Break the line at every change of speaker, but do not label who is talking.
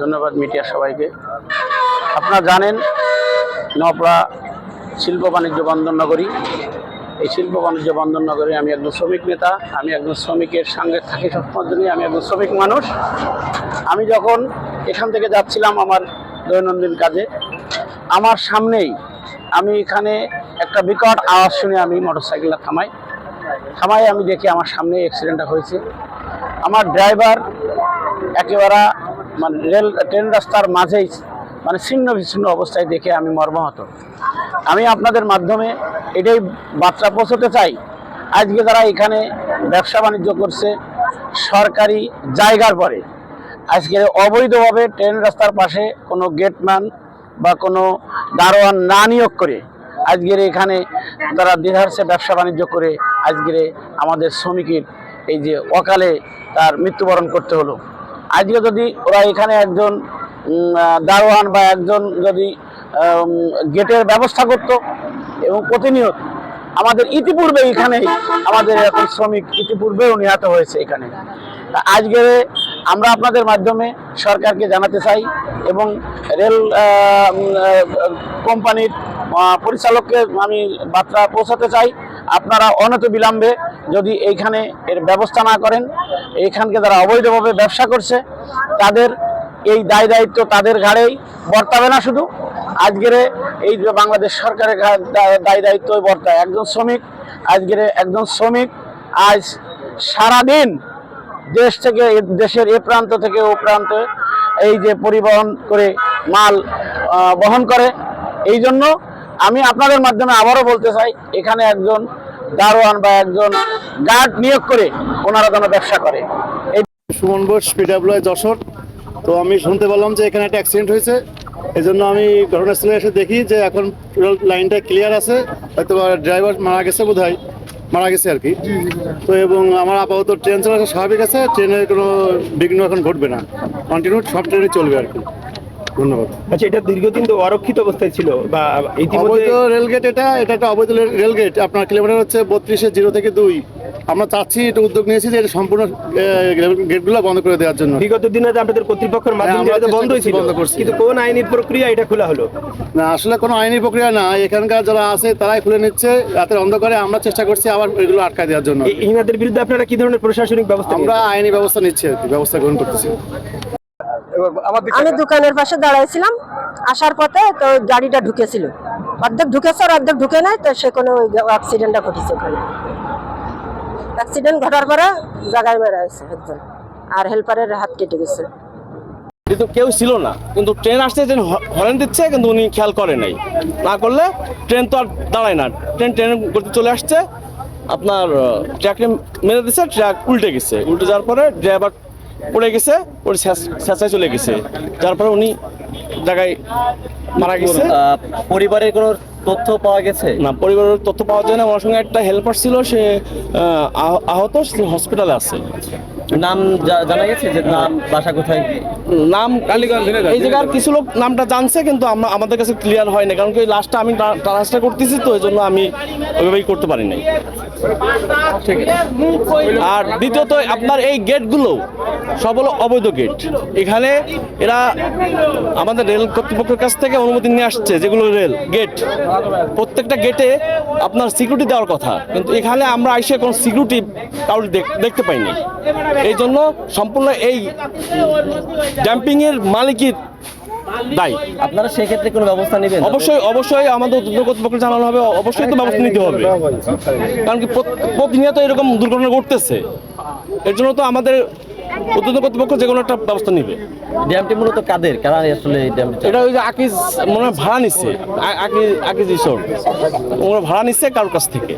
ধন্যবাদ মিডিয়া সবাইকে। আপনারা জানেন নওপাড়া শিল্প বাণিজ্য বন্দর নগরী। এই শিল্প বাণিজ্য বন্দর নগরী আমি একজন শ্রমিক নেতা, আমি একজন শ্রমিকের সঙ্গে থাকি সবসময় জন্য, আমি একজন শ্রমিক মানুষ। আমি যখন এখান থেকে যাচ্ছিলাম আমার দৈনন্দিন কাজে, আমার সামনেই আমি এখানে একটা বিকট আওয়াজ শুনে আমি মোটরসাইকেলটা থামাই আমি দেখি আমার সামনে অ্যাক্সিডেন্টটা হয়েছে। আমার ড্রাইভার একেবারে মানে ট্রেন রাস্তার মাঝেই ছিন্ন বিচ্ছিন্ন অবস্থায় দেখে আমি মর্মাহত। আমি আপনাদের মাধ্যমে এটাই বার্তা পৌঁছতে চাই, আজকে যারা এখানে ব্যবসা বাণিজ্য করছে সরকারি জায়গার পরে, আজকে অবৈধভাবে ট্রেন রাস্তার পাশে কোনো গেটম্যান বা কোনো দারোয়ান না নিয়োগ করে আজকের এখানে তারা দেহার্সে ব্যবসা বাণিজ্য করে আজকের আমাদের শ্রমিকের এই যে অকালে তার মৃত্যুবরণ করতে হলো। আজকে যদি ওরা এখানে একজন দারোয়ান বা একজন যদি গেটের ব্যবস্থা করত এবং প্রতিনিয়ত আমাদের ইতিপূর্বে এখানে আমাদের এখন শ্রমিক ইতিপূর্বেও নিহত হয়েছে এখানে। আজকে আমরা আপনাদের মাধ্যমে সরকারকে জানাতে চাই এবং রেল কোম্পানির পরিচালককে আমি বার্তা পৌঁছাতে চাই, আপনারা অনতিবিলম্বে যদি এইখানে এর ব্যবস্থা না করেন, এইখানকে যারা অবৈধভাবে ব্যবসা করছে তাদের এই দায় দায়িত্ব তাদের ঘাড়েই বর্তাবে না। শুধু আজকের এই বাংলাদেশ সরকারের দায় দায়িত্ব বর্তায়। একজন শ্রমিক আজ সারাদিন দেশের এ প্রান্ত থেকে ও প্রান্তে এই যে পরিবহন করে মাল বহন করে। এই জন্য আমি আপনাদের মাধ্যমে আবারও বলতে চাই, এখানে একজন দারোয়ান বা একজন গার্ড নিয়োগ করে ওনারা যেন ব্যবসা করে। এই
সুমন বোস পিডব্লিউ যশোর। তো আমি শুনতে পেলাম যে এখানে একটা অ্যাক্সিডেন্ট হয়েছে, এই জন্য আমি ঘটনাস্থলে এসে দেখি যে এখন লাইনটা ক্লিয়ার আছে, হয়তো ড্রাইভার মারা গেছে আর কি। তো এবং আমার আপাতত ট্রেন চলাচল স্বাভাবিক আছে, ট্রেনের কোনো বিঘ্ন এখন ঘটবে না, কন্টিনিউ সব ট্রেনে চলবে আর কি। ধন্যবাদ।
আচ্ছা, এটা দীর্ঘদিন তো অরক্ষিত অবস্থায় ছিল বা
অবৈধ রেলগেট, এটা একটা অবৈধ রেলগেট। আপনার কিলোমিটার হচ্ছে 32-0 থেকে 2। আমরা চাচ্ছি, এটা উদ্যোগ নিয়েছি যে এটা সম্পূর্ণ গেটগুলো বন্ধ করে দেওয়ার জন্য।
বিগত দিনে আপনাদের কর্তৃপক্ষের মাধ্যমে বন্ধ হয়েছিল, কিন্তু কোন আইনি প্রক্রিয়া এটা খোলা হলো
না? আসলে কোনো আইনি প্রক্রিয়া না, এখানকার যারা আছে তারাই খুলে নিচ্ছে রাতের অন্ধকারে। আমরা চেষ্টা করছি আবার এগুলো আটকায় দেওয়ার জন্য।
ইনাদের বিরুদ্ধে আপনারা কি ধরনের প্রশাসনিক ব্যবস্থা?
আমরা আইনি ব্যবস্থা নিচ্ছি আর কি, ব্যবস্থা গ্রহণ করতেছি।
আমি দোকানের পাশে দাঁড়াইছিলাম, আসার পথে তো গাড়িটা ঢুকেছিল, অর্ধেক ঢুকেছে আর অর্ধেক ঢুকে নাই, তো সে কোনো অ্যাক্সিডেন্টটা ঘটেছে। ওখানে অ্যাক্সিডেন্ট ঘটার পরে জায়গায় মেরা হয়েছে একজন, আর হেল্পারের হাত কেটে গেছে।
কিন্তু কেউ ছিল না, কিন্তু ট্রেন আসছে, ট্রেন হরেন দিচ্ছে, কিন্তু উনি খেয়াল করে নাই। না করলে ট্রেন তো আর দাঁড়ায় না, ট্রেনের গতি চলে আসছে, আপনার ট্র্যাককে মেরে দিচ্ছে, ট্র্যাক উল্টে গেছে। উল্টে যাওয়ার পরে ড্রাইভার পড়ে গেছে, ওর শেষায় চলে গেছে, যার পরে উনি জায়গায় মারা গেছে।
পরিবারের কোনো তথ্য পাওয়া গেছে
না? পরিবারের তথ্য পাওয়া যায় না। ওনার সঙ্গে একটা হেল্পার ছিল, সে আহত, হসপিটালে আছে।
নাম জানা গেছে যে নাম, বাসা কোথায়?
নাম এই জায়গার কিছু লোক নামটা জানছে, কিন্তু আমাদের কাছে ক্লিয়ার হয় না, কারণ কি লাস্টটা আমি ট্রান্সফার করতেছি, তো এই জন্য আমি ওইভাবেই করতে পারি নাই। ঠিক আছে। আর দ্বিতীয়ত আপনার এই গেটগুলো সব হলো অবৈধ গেট। এখানে এরা আমাদের রেল কর্তৃপক্ষের কাছ থেকে অনুমতি নিয়ে আসছে, যেগুলো রেল গেট, প্রত্যেকটা গেটে আপনার সিকিউরিটি দেওয়ার কথা, কিন্তু এখানে আমরা এসে কোনো সিকিউরিটি কাউকে দেখতে পাইনি। এই জন্য সম্পূর্ণ এই ড্যাম্পিংয়ের মালিকের দায়ী।
আপনারা সেক্ষেত্রে কোনো ব্যবস্থা নেবেন?
অবশ্যই আমাদের উদ্যোগ কর্তৃপক্ষ জানানো হবে, অবশ্যই তো ব্যবস্থা নিতে হবে, কারণ কি প্রতিনিয়ত এরকম দুর্ঘটনা ঘটতেছে। এর জন্য তো আমাদের উদ্যোগ কর্তৃপক্ষ যে কোনো একটা ব্যবস্থা নিবে।
ড্যামটি মূলত কাদের, কারা আসলে এই ড্যামটি?
এটা ওই যে আকিজ মনে হয় ভাড়া নিচ্ছে, আকিজ রিসোর্ট, ওরা ভাড়া নিচ্ছে কারোর কাছ থেকে।